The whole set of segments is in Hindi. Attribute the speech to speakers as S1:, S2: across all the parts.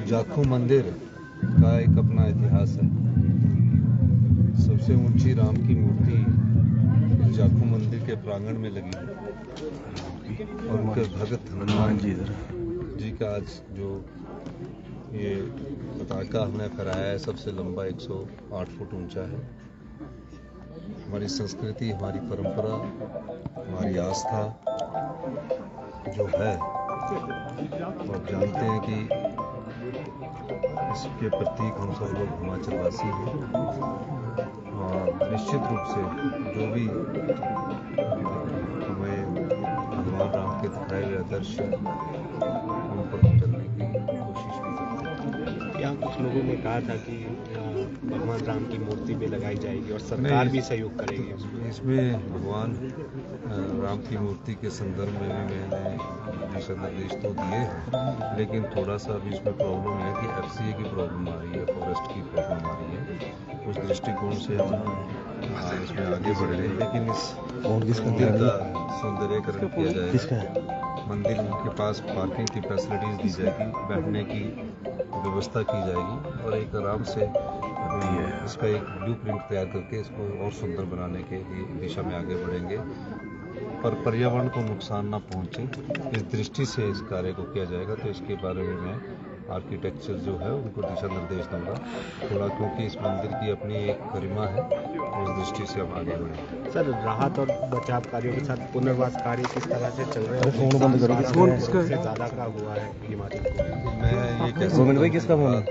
S1: जाखू मंदिर का एक अपना इतिहास है। सबसे ऊंची राम की मूर्ति जाखू मंदिर के प्रांगण में लगी है और उनके भगत हनुमान जी का आज जो ये पताका हमने फहराया है सबसे लंबा 108 फुट ऊंचा है। हमारी संस्कृति, हमारी परंपरा, हमारी आस्था जो है, तो आप जानते हैं कि इसके प्रतीक हम सब लोग हिमाचलवासी हैं और निश्चित रूप से जो भी हमें भगवान राम के दिखाए हुए आदर्श उन पर चलने की कोशिश भी करते हैं।
S2: यहाँ कुछ लोगों ने कहा था कि भगवान राम की मूर्ति भी लगाई जाएगी और सरकार भी सहयोग करेगी।
S1: इसमें भगवान राम की मूर्ति के संदर्भ में भी मैंने दिशा निर्देश तो दिए हैं, लेकिन थोड़ा सा अभी इसमें प्रॉब्लम है कि FCA की प्रॉब्लम आ रही है, फॉरेस्ट की प्रॉब्लम आ रही है। उस दृष्टिकोण से हम इसमें आगे बढ़ रहे हैं, लेकिन इस मंदिर का सौंदर्यीकरण किया जाएगा। मंदिर के पास पार्किंग की फैसिलिटीज दी जाएगी, बैठने की व्यवस्था की जाएगी और एक आराम से इसका एक ब्लूप्रिंट तैयार करके इसको और सुंदर बनाने के दिशा में आगे बढ़ेंगे, पर पर्यावरण को नुकसान ना पहुंचे इस दृष्टि से इस कार्य को किया जाएगा। तो इसके बारे में मैं आर्किटेक्चर जो है उनको दिशा निर्देश दूंगा थोड़ा, क्योंकि इस मंदिर की अपनी एक गरिमा है, उस दृष्टि से हम आगे बढ़ेंगे।
S2: सर, राहत और बचाव कार्यों के साथ पुनर्वास कार्य किस तरह से चल रहे हैं? ज़्यादा का हुआ है हिमाचल को।
S1: मैं ये कह सकता हूँ और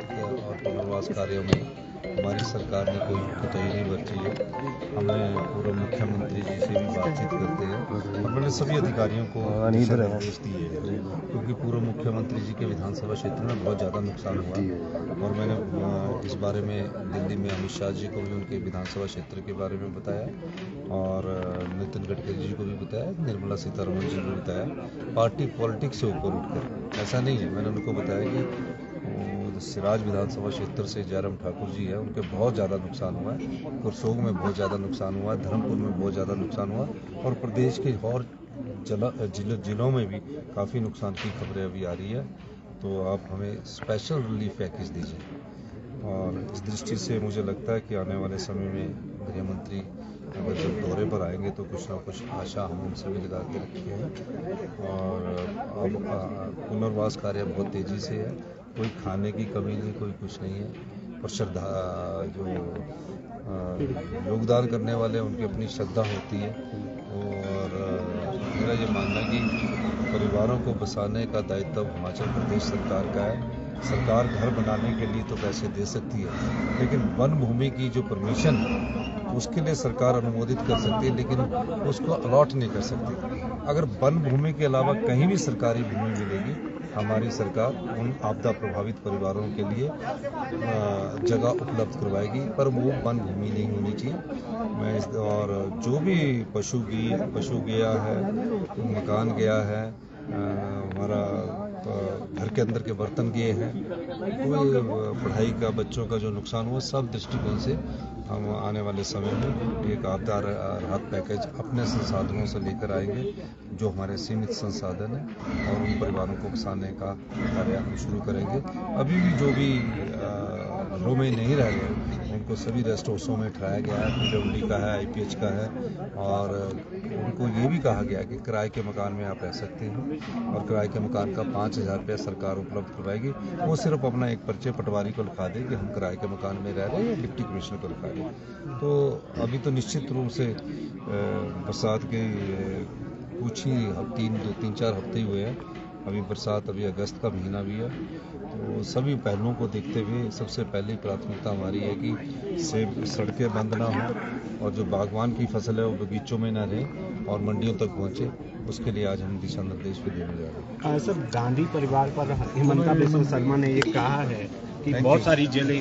S1: पुनर्वास कार्यों में हमारी सरकार ने कोई कोताही नहीं बरती है। हमने पूर्व मुख्यमंत्री जी से भी बातचीत करते हैं और मैंने सभी अधिकारियों को निर्देश दिए हैं, क्योंकि पूर्व मुख्यमंत्री जी के विधानसभा क्षेत्र में बहुत ज़्यादा नुकसान हुआ और मैंने इस बारे में दिल्ली में अमित शाह जी को भी उनके विधानसभा क्षेत्र के बारे में बताया और नितिन गडकरी जी को भी बताया, निर्मला सीतारमण जी को भी बताया। पार्टी पॉलिटिक्स से ऊपर उठकर ऐसा नहीं है। मैंने उनको बताया कि सिराज विधानसभा क्षेत्र से जयराम ठाकुर जी है, उनके बहुत ज़्यादा नुकसान हुआ है, करसोग में बहुत ज़्यादा नुकसान हुआ है, धर्मपुर में बहुत ज़्यादा नुकसान हुआ और प्रदेश के और जिलों में भी काफ़ी नुकसान की खबरें अभी आ रही है। तो आप हमें स्पेशल रिलीफ पैकेज दीजिए और इस दृष्टि से मुझे लगता है कि आने वाले समय में गृह मंत्री अगर जब दौरे पर आएंगे तो कुछ ना कुछ आशा हम उनसे भी लगा के रखी है और अब पुनर्वास कार्य बहुत तेज़ी से है। कोई खाने की कमी नहीं, कोई कुछ नहीं है, पर श्रद्धा जो योगदान करने वाले उनकी अपनी श्रद्धा होती है और मेरा ये मानना है कि परिवारों को बसाने का दायित्व हिमाचल प्रदेश सरकार का है। सरकार घर बनाने के लिए तो पैसे दे सकती है, लेकिन वन भूमि की जो परमिशन उसके लिए सरकार अनुमोदित कर सकती है, लेकिन उसको अलॉट नहीं कर सकती। अगर वन भूमि के अलावा कहीं भी सरकारी भूमि मिलेगी, हमारी सरकार उन आपदा प्रभावित परिवारों के लिए जगह उपलब्ध करवाएगी, पर वो वन भूमि नहीं होनी चाहिए। और जो भी पशु गया है, मकान गया है, हमारा घर के अंदर के बर्तन गए हैं, कोई पढ़ाई का बच्चों का जो नुकसान हुआ, सब दृष्टिकोण से हम आने वाले समय में एक आपदा राहत पैकेज अपने संसाधनों से लेकर आएंगे, जो हमारे सीमित संसाधन हैं, और उन परिवारों को बसाने का कार्य हम शुरू करेंगे। अभी भी जो भी घरों में नहीं रह रहे उनको सभी रेस्ट हाउसों में ठहराया गया है, PWD का है, IPH का है और उनको ये भी कहा गया कि किराए के मकान में आप रह सकते हैं और किराए के मकान का 5,000 रुपया सरकार उपलब्ध करवाएगी। वो सिर्फ अपना एक पर्चे पटवारी को लिखा दे कि हम किराए के मकान में रह रहे हैं, या डिप्टी कमिश्नर को लिखा दे। तो अभी तो निश्चित रूप से बरसात के कुछ ही 3-4 हफ्ते हुए हैं, अभी बरसात, अभी अगस्त का महीना भी है, तो सभी पहलुओं को देखते हुए सबसे पहली प्राथमिकता हमारी है कि सड़कें बंद ना हो और जो बागवान की फसल है वो बगीचों में ना रहे और मंडियों तक पहुंचे। उसके लिए आज हम दिशा निर्देश भी देने जा रहे हैं।
S2: सर, गांधी परिवार पर हिमंता बिस्वा शर्मा ने ये कहा है कि बहुत सारी जेलें